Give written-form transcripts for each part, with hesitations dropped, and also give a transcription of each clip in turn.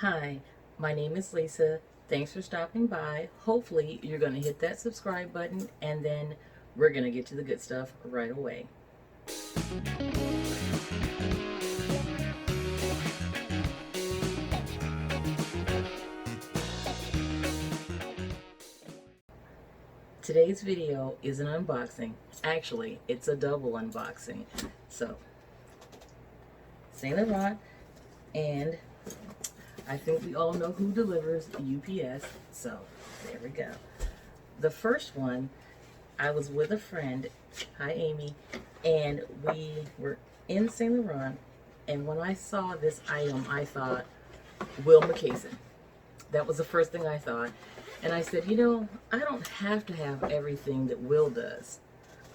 Hi, my name is Lisa. Thanks for stopping by. Hopefully, you're going to hit that subscribe button and then we're going to get to the good stuff right away. Today's video is an unboxing. Actually, it's a double unboxing. So, Saint Laurent, and I think we all know who delivers, UPS. So, there we go. The first one, I was with a friend, hi Amy, and we were in Saint Laurent, and when I saw this item, I thought, Will McCason. That was the first thing I thought. And I said, I don't have to have everything that Will does.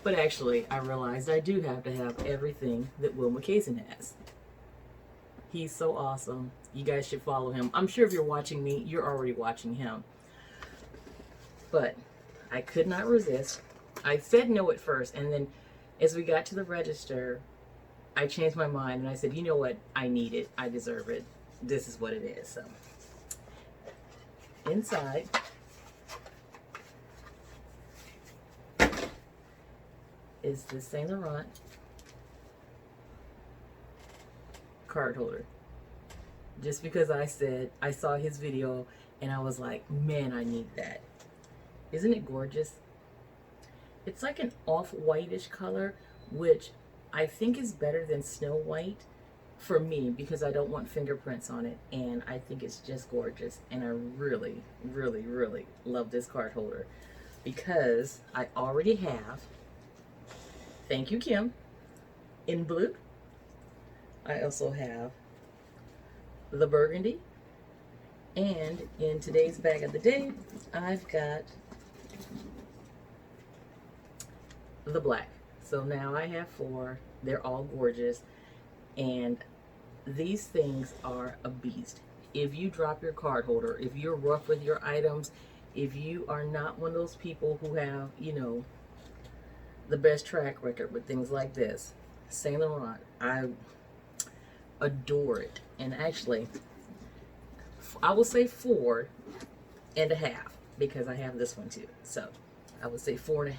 But actually, I realized I do have to have everything that Will McCason has. He's so awesome. You guys should follow him. I'm sure if you're watching me, you're already watching him. But I could not resist. I said no at first, and then as we got to the register, I changed my mind and I said, you know what? I need it. I deserve it. This is what it is. So, inside is the Saint Laurent card holder. Just because I said I saw his video and I was like, man, I need that. Isn't it gorgeous? It's like an off-whitish color, which I think is better than Snow White for me because I don't want fingerprints on it, and I think it's just gorgeous. And I really, really, really love this card holder because I already have Thank You Kim in blue. I also have the burgundy, and in today's bag of the day, I've got the black. So now I have four. They're all gorgeous, and these things are a beast. If you drop your card holder, if you're rough with your items, if you are not one of those people who have, the best track record with things like this, Saint Laurent, I adore it. And actually, I will say 4.5 because I have this one too. So I would say 4.5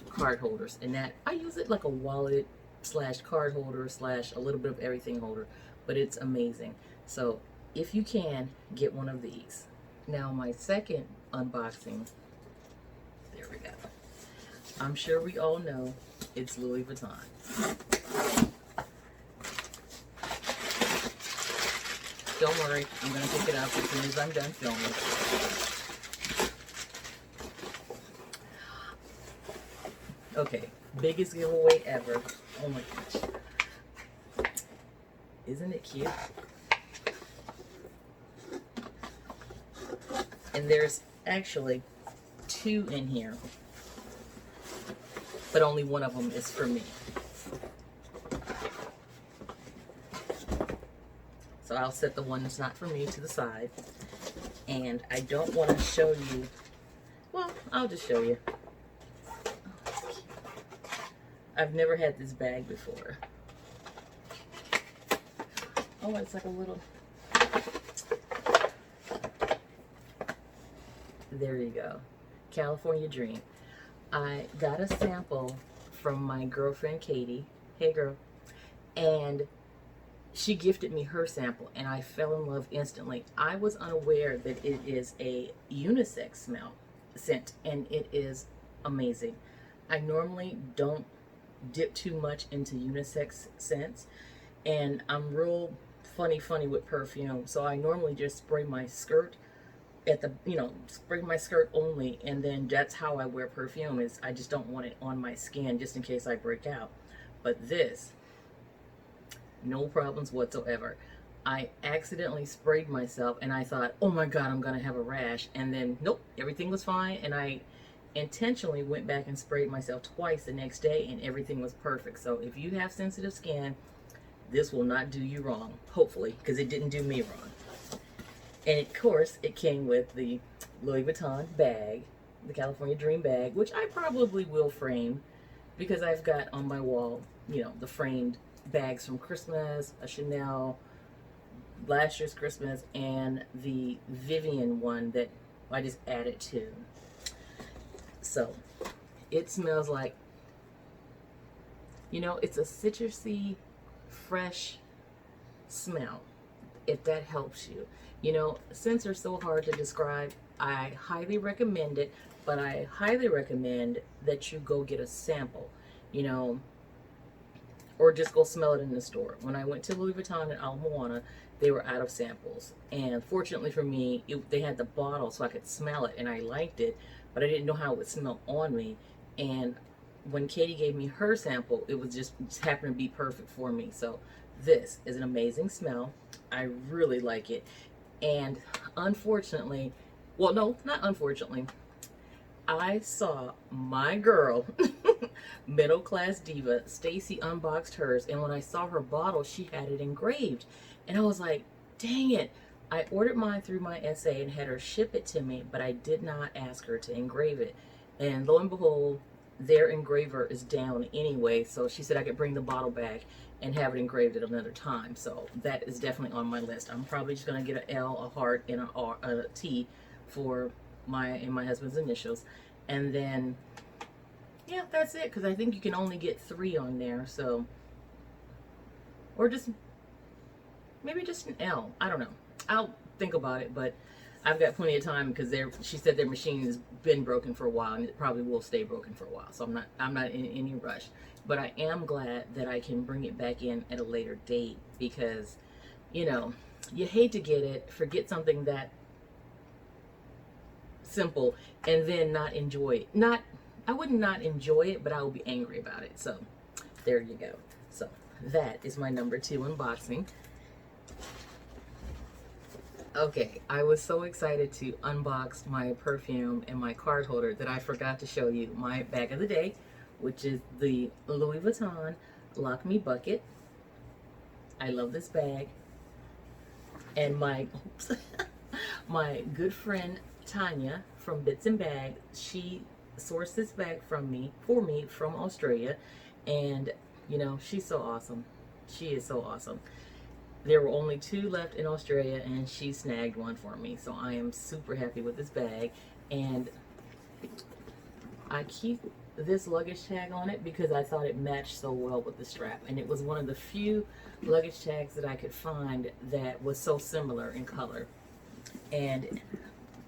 card holders, and that I use it like a wallet slash card holder slash a little bit of everything holder, but it's amazing. So if you can, get one of these. Now my second unboxing, there we go. I'm sure we all know it's Louis Vuitton. Don't worry, I'm going to pick it up as soon as I'm done filming. Okay, biggest giveaway ever. Oh my gosh. Isn't it cute? And there's actually 2 in here, but only one of them is for me. So I'll set the one that's not for me to the side. And I don't want to show you, well, I'll just show you. I've never had this bag before. Oh, it's like a little, there you go. California Dream. I got a sample from my girlfriend Katie. Hey girl. And she gifted me her sample and I fell in love instantly. I was unaware that it is a unisex scent, and it is amazing. I normally don't dip too much into unisex scents, and I'm real funny with perfume. So I normally just spray my skirt at the, spray my skirt only, and then that's how I wear perfume. Is I just don't want it on my skin just in case I break out. But this, no problems whatsoever. I accidentally sprayed myself and I thought, oh my God, I'm gonna have a rash. And then nope, everything was fine. And I intentionally went back and sprayed myself twice the next day and everything was perfect. So if you have sensitive skin, this will not do you wrong, hopefully, because it didn't do me wrong. And of course, it came with the Louis Vuitton bag, the California Dream bag, which I probably will frame because I've got on my wall, the framed bags from Christmas, a Chanel, last year's Christmas and the Vivian one that I just added to. So it smells like, you know, it's a citrusy, fresh smell, if that helps you. You know, scents are so hard to describe. I highly recommend it, but I highly recommend that you go get a sample, you know, or just go smell it in the store. When I went to Louis Vuitton and Ala Moana, they were out of samples. And fortunately for me, they had the bottle so I could smell it, and I liked it, but I didn't know how it would smell on me. And when Katie gave me her sample, it was just happened to be perfect for me. So this is an amazing smell. I really like it. And unfortunately, well, no, not unfortunately, I saw my girl, middle class diva, Stacy, unboxed hers, and when I saw her bottle, she had it engraved. And I was like, dang it. I ordered mine through my SA and had her ship it to me, but I did not ask her to engrave it. And lo and behold, their engraver is down anyway, so she said I could bring the bottle back and have it engraved at another time. So that is definitely on my list. I'm probably just going to get an L, a heart, and a T for my husband's initials. And then, yeah, that's it, because I think you can only get 3 on there. So, or just, maybe just an L. I don't know. I'll think about it, but I've got plenty of time because she said their machine has been broken for a while, and it probably will stay broken for a while. So I'm not in any rush. But I am glad that I can bring it back in at a later date, because, you know, you hate to get it, forget something that simple, and then not enjoy it. I would not enjoy it, but I would be angry about it. So there you go. So that is my number 2 unboxing. Okay, I was so excited to unbox my perfume and my card holder that I forgot to show you my bag of the day, which is the Louis Vuitton Lock Me Bucket. I love this bag. And my my good friend Tanya from Bits and Bags, she sourced this bag for me from Australia, and you know, she's so awesome. She is so awesome. There were only 2 left in Australia, and she snagged one for me. So I am super happy with this bag. And I keep this luggage tag on it because I thought it matched so well with the strap. And it was one of the few luggage tags that I could find that was so similar in color. And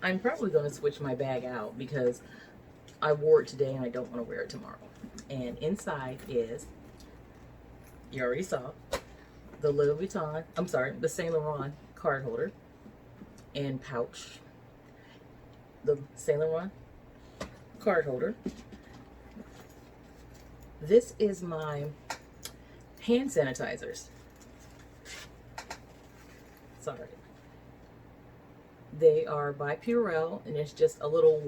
I'm probably going to switch my bag out because I wore it today and I don't want to wear it tomorrow. And inside is, you already saw, the Louis Vuitton, the Saint Laurent card holder and pouch. The Saint Laurent card holder. This is my hand sanitizers. Sorry. They are by Purell, and it's just a little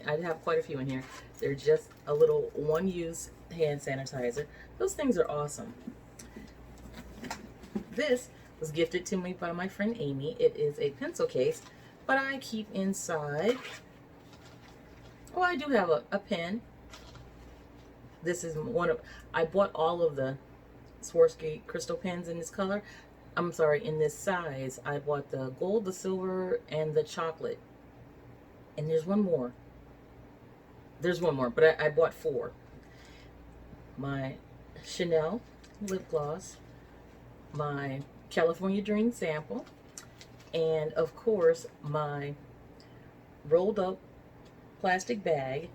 I have quite a few in here. They're just a little one-use hand sanitizer. Those things are awesome. This was gifted to me by my friend Amy. It is a pencil case, but I keep inside, oh, I do have a pen. This is I bought all of the Swarovski crystal pens in this color. I'm sorry, in this size. I bought the gold, the silver, and the chocolate. And there's one more. There's one more, but I bought 4. My Chanel lip gloss, my California Dream sample, and of course my rolled up plastic bag,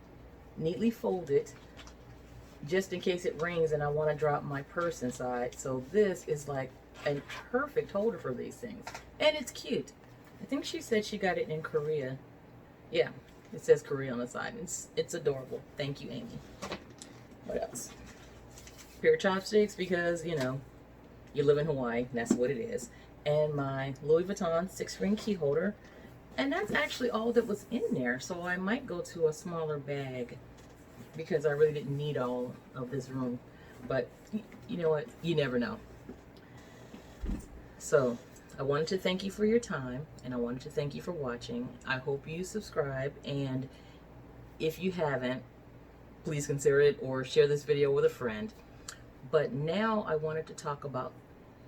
neatly folded, just in case it rains and I want to drop my purse inside. So this is like a perfect holder for these things, and it's cute. I think she said she got it in Korea. Yeah, it says Korea on the side. It's adorable. Thank you, Amy. What else? Pair of chopsticks, because you know, you live in Hawaii, and that's what it is. And my Louis Vuitton 6-ring key holder. And that's actually all that was in there. So I might go to a smaller bag because I really didn't need all of this room. But you know what? You never know. So I wanted to thank you for your time, and I wanted to thank you for watching. I hope you subscribe, and if you haven't, please consider it or share this video with a friend. But now I wanted to talk about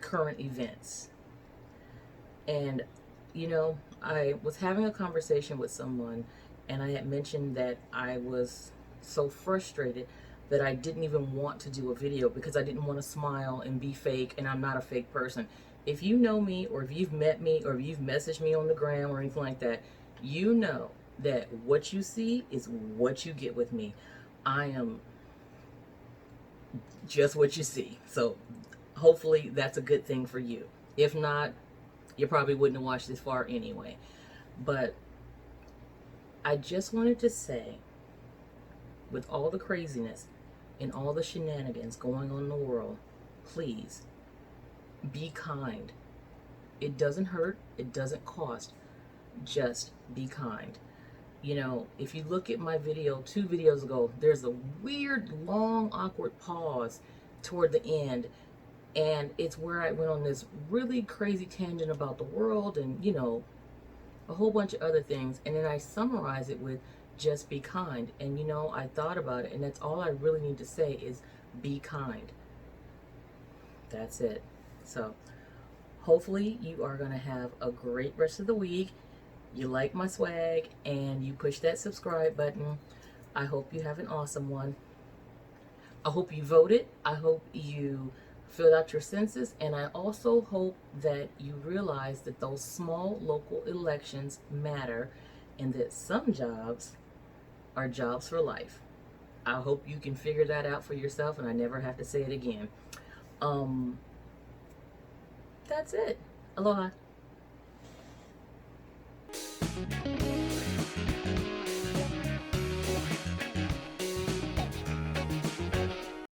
current events. And, you know, I was having a conversation with someone, and I had mentioned that I was so frustrated that I didn't even want to do a video because I didn't want to smile and be fake, and I'm not a fake person. If you know me, or if you've met me, or if you've messaged me on the gram or anything like that, you know that what you see is what you get with me. I am just what you see. So hopefully that's a good thing for you. If not, you probably wouldn't have watched this far anyway. But I just wanted to say, with all the craziness and all the shenanigans going on in the world, please be kind. It doesn't hurt, it doesn't cost. Just be kind. You know, if you look at my video 2 videos ago, there's a weird, long, awkward pause toward the end. And it's where I went on this really crazy tangent about the world and, you know, a whole bunch of other things. And then I summarize it with just be kind. And, you know, I thought about it, and that's all I really need to say is be kind. That's it. So hopefully you are going to have a great rest of the week. You like my swag and you push that subscribe button. I hope you have an awesome one. I hope you voted. I hope you filled out your census. And I also hope that you realize that those small local elections matter and that some jobs are jobs for life. I hope you can figure that out for yourself and I never have to say it again. That's it. Aloha.